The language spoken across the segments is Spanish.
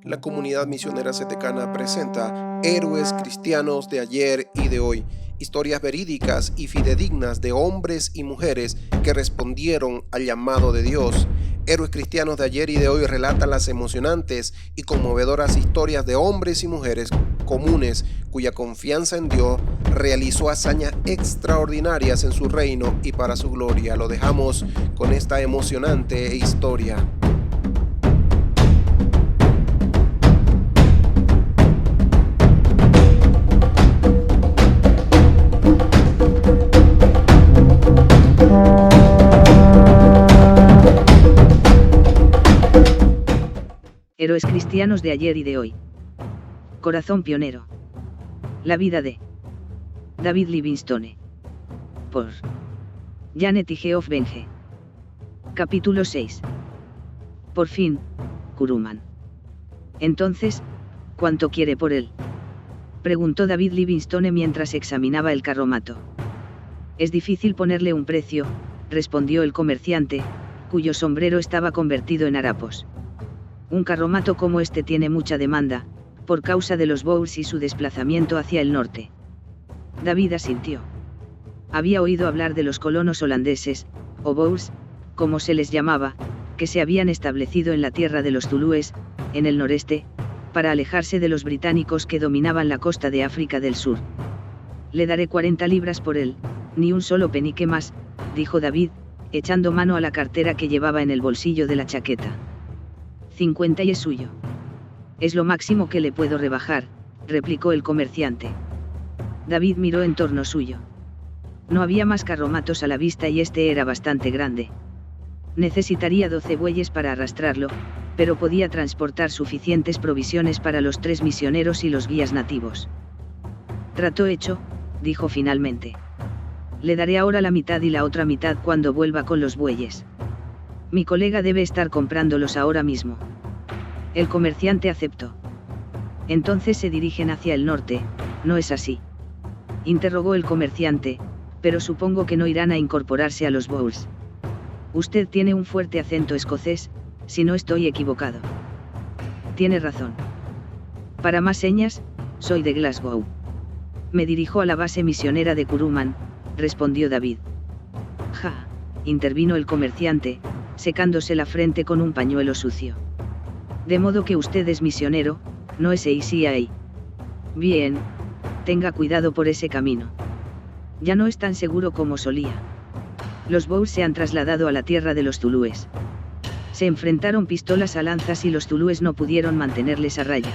La comunidad misionera setecana presenta Héroes cristianos de ayer y de hoy, historias verídicas y fidedignas de hombres y mujeres que respondieron al llamado de Dios. Héroes cristianos de ayer y de hoy relatan las emocionantes y conmovedoras historias de hombres y mujeres comunes cuya confianza en Dios realizó hazañas extraordinarias en su reino y para su gloria. Lo dejamos con esta emocionante historia. Héroes cristianos de ayer y de hoy. Corazón pionero. La vida de David Livingstone. Por Janet y Geoff Benge. Capítulo 6. Por fin, Kuruman. Entonces, ¿cuánto quiere por él?, preguntó David Livingstone mientras examinaba el carromato. Es difícil ponerle un precio, respondió el comerciante, cuyo sombrero estaba convertido en harapos. Un carromato como este tiene mucha demanda, por causa de los Boers y su desplazamiento hacia el norte. David asintió. Había oído hablar de los colonos holandeses, o Boers, como se les llamaba, que se habían establecido en la tierra de los zulúes, en el noreste, para alejarse de los británicos que dominaban la costa de África del Sur. Le daré 40 libras por él, ni un solo penique más, dijo David, echando mano a la cartera que llevaba en el bolsillo de la chaqueta. 50 y es suyo. Es lo máximo que le puedo rebajar, replicó el comerciante. David miró en torno suyo. No había más carromatos a la vista y este era bastante grande. Necesitaría 12 bueyes para arrastrarlo, pero podía transportar suficientes provisiones para los 3 misioneros y los guías nativos. Trato hecho, dijo finalmente. Le daré ahora la mitad y la otra mitad cuando vuelva con los bueyes. Mi colega debe estar comprándolos ahora mismo. El comerciante aceptó. Entonces se dirigen hacia el norte, ¿no es así?, interrogó el comerciante, pero supongo que no irán a incorporarse a los Boers. Usted tiene un fuerte acento escocés, si no estoy equivocado. Tiene razón. Para más señas, soy de Glasgow. Me dirijo a la base misionera de Kuruman, respondió David. Ja, intervino el comerciante, secándose la frente con un pañuelo sucio. De modo que usted es misionero, no es ACI. Bien, tenga cuidado por ese camino. Ya no es tan seguro como solía. Los Boers se han trasladado a la tierra de los zulúes. Se enfrentaron pistolas a lanzas y los zulúes no pudieron mantenerles a raya.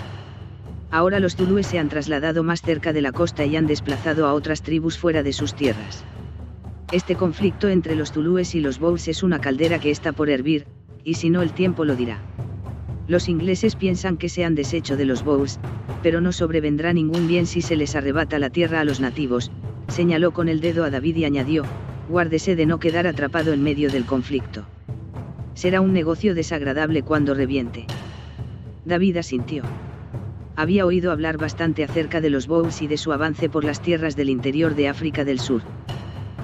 Ahora los zulúes se han trasladado más cerca de la costa y han desplazado a otras tribus fuera de sus tierras. Este conflicto entre los zulúes y los Boers es una caldera que está por hervir, y si no el tiempo lo dirá. Los ingleses piensan que se han deshecho de los Boers, pero no sobrevendrá ningún bien si se les arrebata la tierra a los nativos, señaló con el dedo a David y añadió, guárdese de no quedar atrapado en medio del conflicto. Será un negocio desagradable cuando reviente. David asintió. Había oído hablar bastante acerca de los Boers y de su avance por las tierras del interior de África del Sur.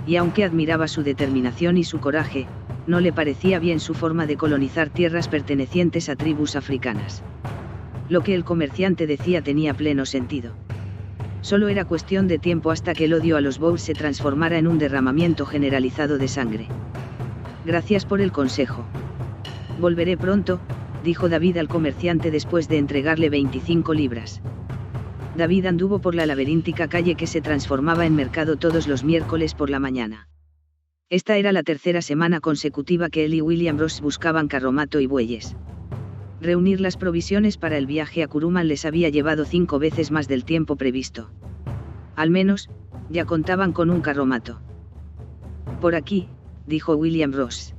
Y aunque admiraba su determinación y su coraje, no le parecía bien su forma de colonizar tierras pertenecientes a tribus africanas. Lo que el comerciante decía tenía pleno sentido. Solo era cuestión de tiempo hasta que el odio a los Boers se transformara en un derramamiento generalizado de sangre. Gracias por el consejo. Volveré pronto, dijo David al comerciante después de entregarle 25 libras. David anduvo por la laberíntica calle que se transformaba en mercado todos los miércoles por la mañana. Esta era la tercera semana consecutiva que él y William Ross buscaban carromato y bueyes. Reunir las provisiones para el viaje a Kuruman les había llevado 5 veces más del tiempo previsto. Al menos, ya contaban con un carromato. Por aquí, dijo William Ross.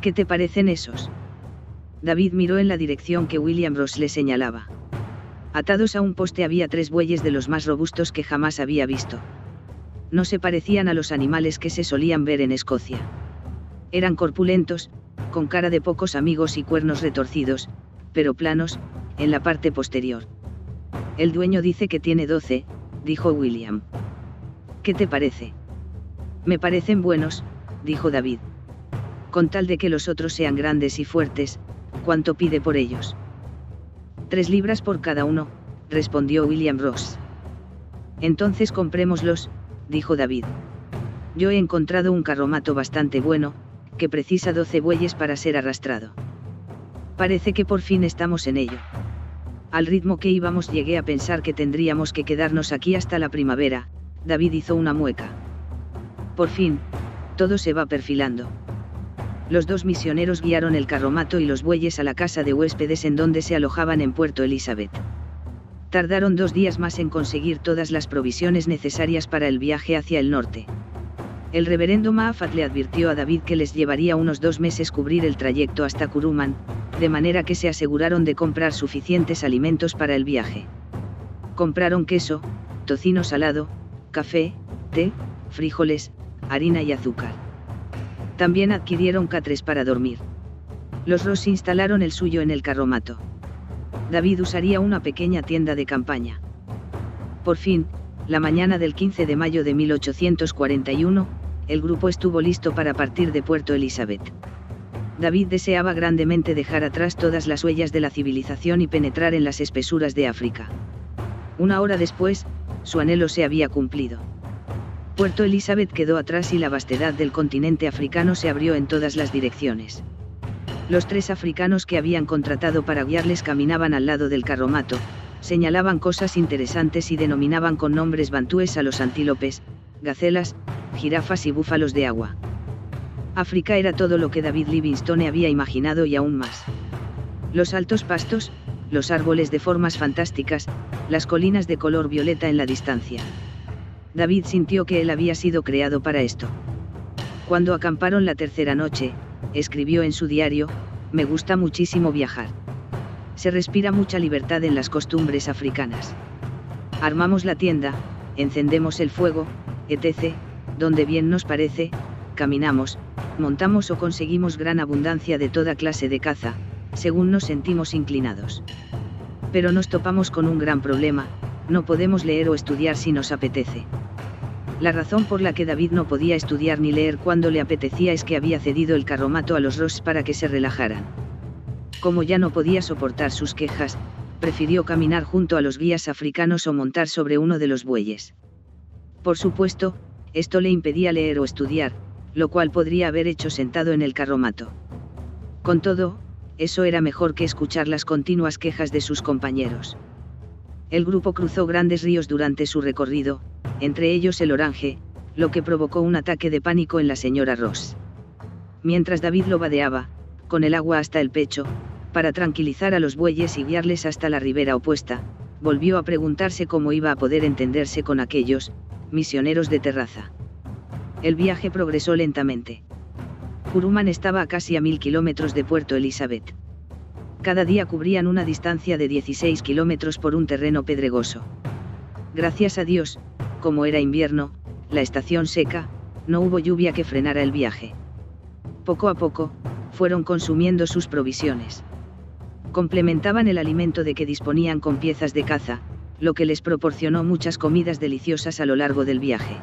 ¿Qué te parecen esos? David miró en la dirección que William Ross le señalaba. Atados a un poste había 3 bueyes de los más robustos que jamás había visto. No se parecían a los animales que se solían ver en Escocia. Eran corpulentos, con cara de pocos amigos y cuernos retorcidos, pero planos, en la parte posterior. El dueño dice que tiene 12, dijo William. ¿Qué te parece? Me parecen buenos, dijo David. Con tal de que los otros sean grandes y fuertes, ¿cuánto pide por ellos? 3 libras por cada uno, respondió William Ross. Entonces comprémoslos, dijo David. Yo he encontrado un carromato bastante bueno, que precisa 12 bueyes para ser arrastrado. Parece que por fin estamos en ello. Al ritmo que íbamos llegué a pensar que tendríamos que quedarnos aquí hasta la primavera. David hizo una mueca. Por fin, todo se va perfilando. Los 2 misioneros guiaron el carromato y los bueyes a la casa de huéspedes en donde se alojaban en Puerto Elizabeth. Tardaron 2 días más en conseguir todas las provisiones necesarias para el viaje hacia el norte. El reverendo Maafat le advirtió a David que les llevaría unos 2 meses cubrir el trayecto hasta Kuruman, de manera que se aseguraron de comprar suficientes alimentos para el viaje. Compraron queso, tocino salado, café, té, frijoles, harina y azúcar. También adquirieron catres para dormir. Los Ross instalaron el suyo en el carromato. David usaría una pequeña tienda de campaña. Por fin, la mañana del 15 de mayo de 1841, el grupo estuvo listo para partir de Puerto Elizabeth. David deseaba grandemente dejar atrás todas las huellas de la civilización y penetrar en las espesuras de África. 1 hora después, su anhelo se había cumplido. Puerto Elizabeth quedó atrás y la vastedad del continente africano se abrió en todas las direcciones. Los 3 africanos que habían contratado para guiarles caminaban al lado del carromato, señalaban cosas interesantes y denominaban con nombres bantúes a los antílopes, gacelas, jirafas y búfalos de agua. África era todo lo que David Livingstone había imaginado y aún más. Los altos pastos, los árboles de formas fantásticas, las colinas de color violeta en la distancia. David sintió que él había sido creado para esto. Cuando acamparon la tercera noche, escribió en su diario, me gusta muchísimo viajar. Se respira mucha libertad en las costumbres africanas. Armamos la tienda, encendemos el fuego, etc., donde bien nos parece, caminamos, montamos o conseguimos gran abundancia de toda clase de caza, según nos sentimos inclinados. Pero nos topamos con un gran problema, no podemos leer o estudiar si nos apetece. La razón por la que David no podía estudiar ni leer cuando le apetecía es que había cedido el carromato a los Ross para que se relajaran. Como ya no podía soportar sus quejas, prefirió caminar junto a los guías africanos o montar sobre uno de los bueyes. Por supuesto, esto le impedía leer o estudiar, lo cual podría haber hecho sentado en el carromato. Con todo, eso era mejor que escuchar las continuas quejas de sus compañeros. El grupo cruzó grandes ríos durante su recorrido, entre ellos el Orange, lo que provocó un ataque de pánico en la señora Ross. Mientras David lo vadeaba, con el agua hasta el pecho, para tranquilizar a los bueyes y guiarles hasta la ribera opuesta, volvió a preguntarse cómo iba a poder entenderse con aquellos misioneros de terraza. El viaje progresó lentamente. Kuruman estaba a casi a 1000 kilómetros de Puerto Elizabeth. Cada día cubrían una distancia de 16 kilómetros por un terreno pedregoso. Gracias a Dios, como era invierno, la estación seca, no hubo lluvia que frenara el viaje. Poco a poco, fueron consumiendo sus provisiones. Complementaban el alimento de que disponían con piezas de caza, lo que les proporcionó muchas comidas deliciosas a lo largo del viaje.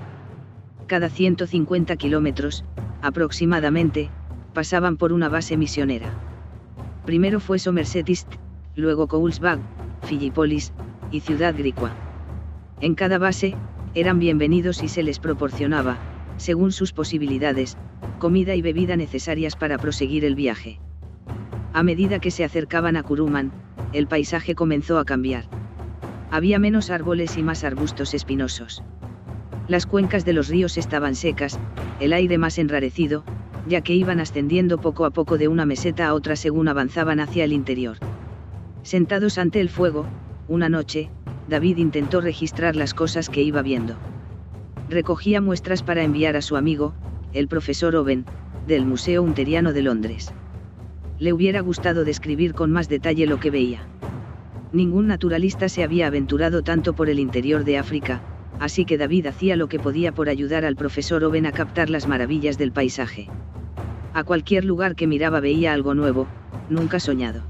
Cada 150 kilómetros, aproximadamente, pasaban por una base misionera. Primero fue Somerset East, luego Coulsbag, Fillipolis, y Ciudad Griqua. En cada base, eran bienvenidos y se les proporcionaba, según sus posibilidades, comida y bebida necesarias para proseguir el viaje. A medida que se acercaban a Kuruman, el paisaje comenzó a cambiar. Había menos árboles y más arbustos espinosos. Las cuencas de los ríos estaban secas, el aire más enrarecido, ya que iban ascendiendo poco a poco de una meseta a otra según avanzaban hacia el interior. Sentados ante el fuego, una noche, David intentó registrar las cosas que iba viendo. Recogía muestras para enviar a su amigo, el profesor Owen, del Museo Hunteriano de Londres. Le hubiera gustado describir con más detalle lo que veía. Ningún naturalista se había aventurado tanto por el interior de África, así que David hacía lo que podía por ayudar al profesor Owen a captar las maravillas del paisaje. A cualquier lugar que miraba veía algo nuevo, nunca soñado.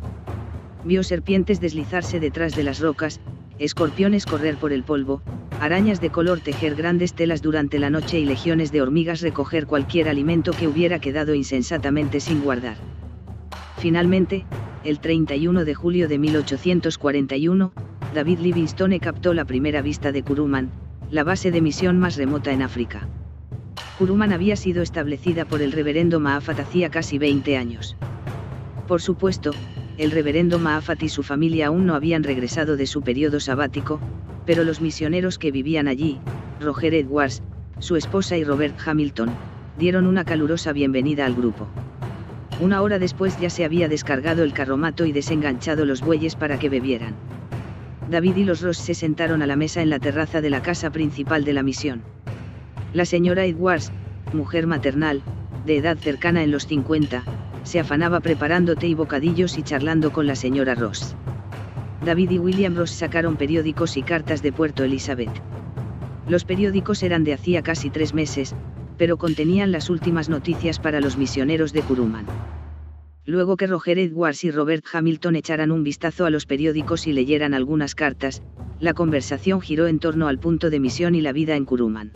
Vio serpientes deslizarse detrás de las rocas, escorpiones correr por el polvo, arañas de color tejer grandes telas durante la noche y legiones de hormigas recoger cualquier alimento que hubiera quedado insensatamente sin guardar. Finalmente, el 31 de julio de 1841, David Livingstone captó la primera vista de Kuruman, la base de misión más remota en África. Kuruman había sido establecida por el reverendo Maafat hacía casi 20 años. Por supuesto, el reverendo Maafat y su familia aún no habían regresado de su periodo sabático, pero los misioneros que vivían allí, Roger Edwards, su esposa y Robert Hamilton, dieron una calurosa bienvenida al grupo. Una hora después ya se había descargado el carromato y desenganchado los bueyes para que bebieran. David y los Ross se sentaron a la mesa en la terraza de la casa principal de la misión. La señora Edwards, mujer maternal, de edad cercana en los 50, se afanaba preparando té y bocadillos y charlando con la señora Ross. David y William Ross sacaron periódicos y cartas de Puerto Elizabeth. Los periódicos eran de hacía casi 3 meses, pero contenían las últimas noticias para los misioneros de Kuruman. Luego que Roger Edwards y Robert Hamilton echaran un vistazo a los periódicos y leyeran algunas cartas, la conversación giró en torno al punto de misión y la vida en Kuruman.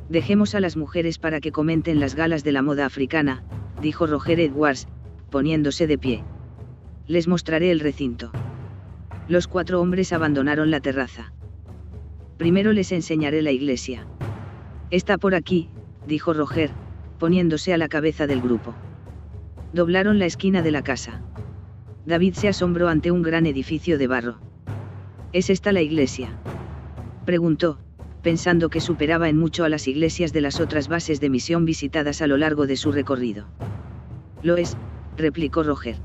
Dejemos a las mujeres para que comenten las galas de la moda africana, dijo Roger Edwards, poniéndose de pie. Les mostraré el recinto. Los 4 hombres abandonaron la terraza. Primero les enseñaré la iglesia. Está por aquí, dijo Roger, poniéndose a la cabeza del grupo. Doblaron la esquina de la casa. David se asombró ante un gran edificio de barro. ¿Es esta la iglesia?, preguntó, pensando que superaba en mucho a las iglesias de las otras bases de misión visitadas a lo largo de su recorrido. Lo es, replicó Roger.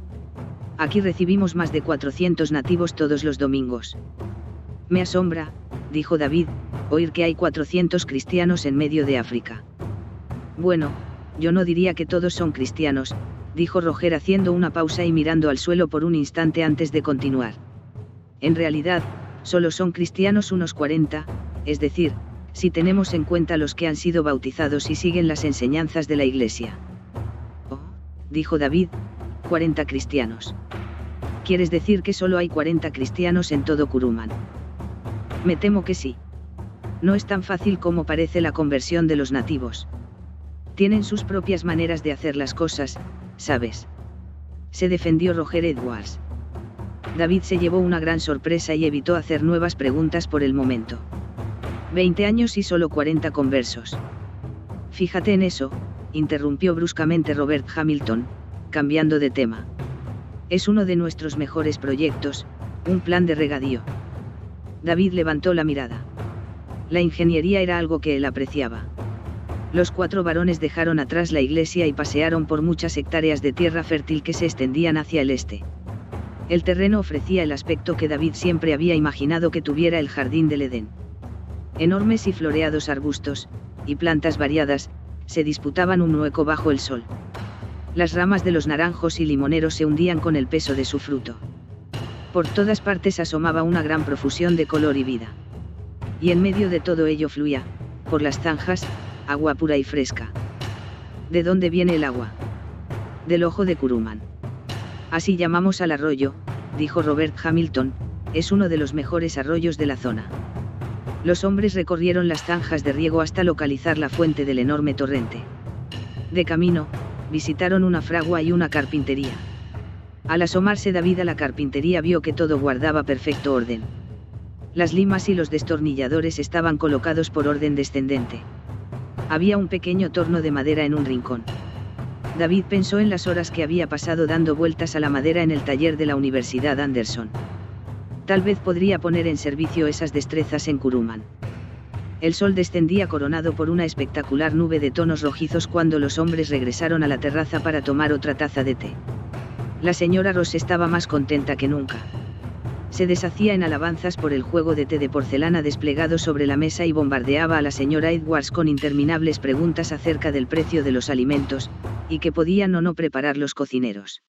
Aquí recibimos más de 400 nativos todos los domingos. Me asombra, dijo David, oír que hay 400 cristianos en medio de África. Bueno, yo no diría que todos son cristianos, dijo Roger haciendo una pausa y mirando al suelo por un instante antes de continuar. En realidad, solo son cristianos unos 40, es decir, si tenemos en cuenta los que han sido bautizados y siguen las enseñanzas de la Iglesia. Oh, dijo David, 40 cristianos. ¿Quieres decir que solo hay 40 cristianos en todo Kuruman? Me temo que sí. No es tan fácil como parece la conversión de los nativos. Tienen sus propias maneras de hacer las cosas, ¿sabes?, se defendió Roger Edwards. David se llevó una gran sorpresa y evitó hacer nuevas preguntas por el momento. 20 años y solo 40 conversos. Fíjate en eso, interrumpió bruscamente Robert Hamilton, cambiando de tema. Es uno de nuestros mejores proyectos, un plan de regadío. David levantó la mirada. La ingeniería era algo que él apreciaba. Los 4 varones dejaron atrás la iglesia y pasearon por muchas hectáreas de tierra fértil que se extendían hacia el este. El terreno ofrecía el aspecto que David siempre había imaginado que tuviera el jardín del Edén. Enormes y floreados arbustos, y plantas variadas, se disputaban un hueco bajo el sol. Las ramas de los naranjos y limoneros se hundían con el peso de su fruto. Por todas partes asomaba una gran profusión de color y vida. Y en medio de todo ello fluía, por las zanjas, agua pura y fresca. ¿De dónde viene el agua? Del ojo de Kuruman. Así llamamos al arroyo, dijo Robert Hamilton, es uno de los mejores arroyos de la zona. Los hombres recorrieron las zanjas de riego hasta localizar la fuente del enorme torrente. De camino, visitaron una fragua y una carpintería. Al asomarse David a la carpintería vio que todo guardaba perfecto orden. Las limas y los destornilladores estaban colocados por orden descendente. Había un pequeño torno de madera en un rincón. David pensó en las horas que había pasado dando vueltas a la madera en el taller de la Universidad Anderson. Tal vez podría poner en servicio esas destrezas en Kuruman. El sol descendía coronado por una espectacular nube de tonos rojizos cuando los hombres regresaron a la terraza para tomar otra taza de té. La señora Ross estaba más contenta que nunca. Se deshacía en alabanzas por el juego de té de porcelana desplegado sobre la mesa y bombardeaba a la señora Edwards con interminables preguntas acerca del precio de los alimentos, y que podían o no preparar los cocineros.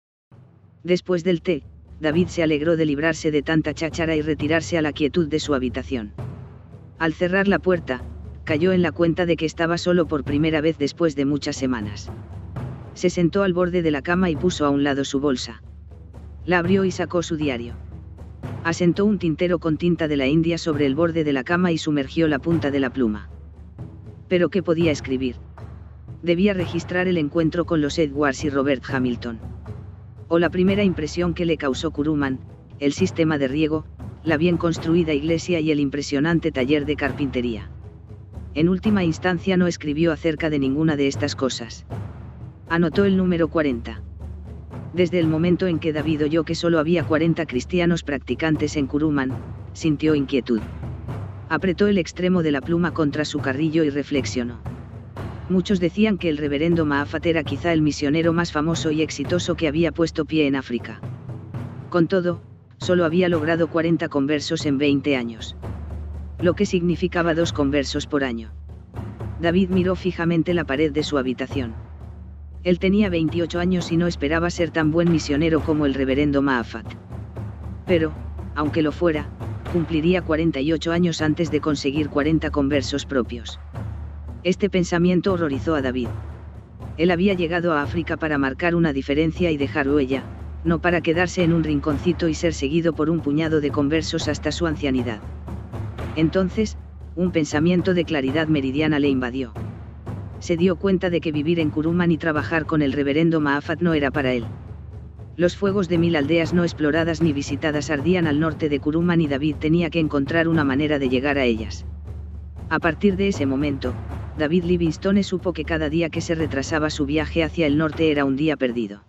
Después del té, David se alegró de librarse de tanta cháchara y retirarse a la quietud de su habitación. Al cerrar la puerta, cayó en la cuenta de que estaba solo por primera vez después de muchas semanas. Se sentó al borde de la cama y puso a un lado su bolsa. La abrió y sacó su diario. Asentó un tintero con tinta de la India sobre el borde de la cama y sumergió la punta de la pluma. ¿Pero qué podía escribir? Debía registrar el encuentro con los Edwards y Robert Hamilton. O la primera impresión que le causó Kuruman, el sistema de riego, la bien construida iglesia y el impresionante taller de carpintería. En última instancia no escribió acerca de ninguna de estas cosas. Anotó el número 40. Desde el momento en que David oyó que solo había 40 cristianos practicantes en Kuruman, sintió inquietud. Apretó el extremo de la pluma contra su carrillo y reflexionó. Muchos decían que el reverendo Maafat era quizá el misionero más famoso y exitoso que había puesto pie en África. Con todo, solo había logrado 40 conversos en 20 años. Lo que significaba 2 conversos por año. David miró fijamente la pared de su habitación. Él tenía 28 años y no esperaba ser tan buen misionero como el reverendo Maafat. Pero, aunque lo fuera, cumpliría 48 años antes de conseguir 40 conversos propios. Este pensamiento horrorizó a David. Él había llegado a África para marcar una diferencia y dejar huella, no para quedarse en un rinconcito y ser seguido por un puñado de conversos hasta su ancianidad. Entonces, un pensamiento de claridad meridiana le invadió. Se dio cuenta de que vivir en Kuruman y trabajar con el reverendo Maafat no era para él. Los fuegos de 1000 aldeas no exploradas ni visitadas ardían al norte de Kuruman y David tenía que encontrar una manera de llegar a ellas. A partir de ese momento, David Livingstone supo que cada día que se retrasaba su viaje hacia el norte era un día perdido.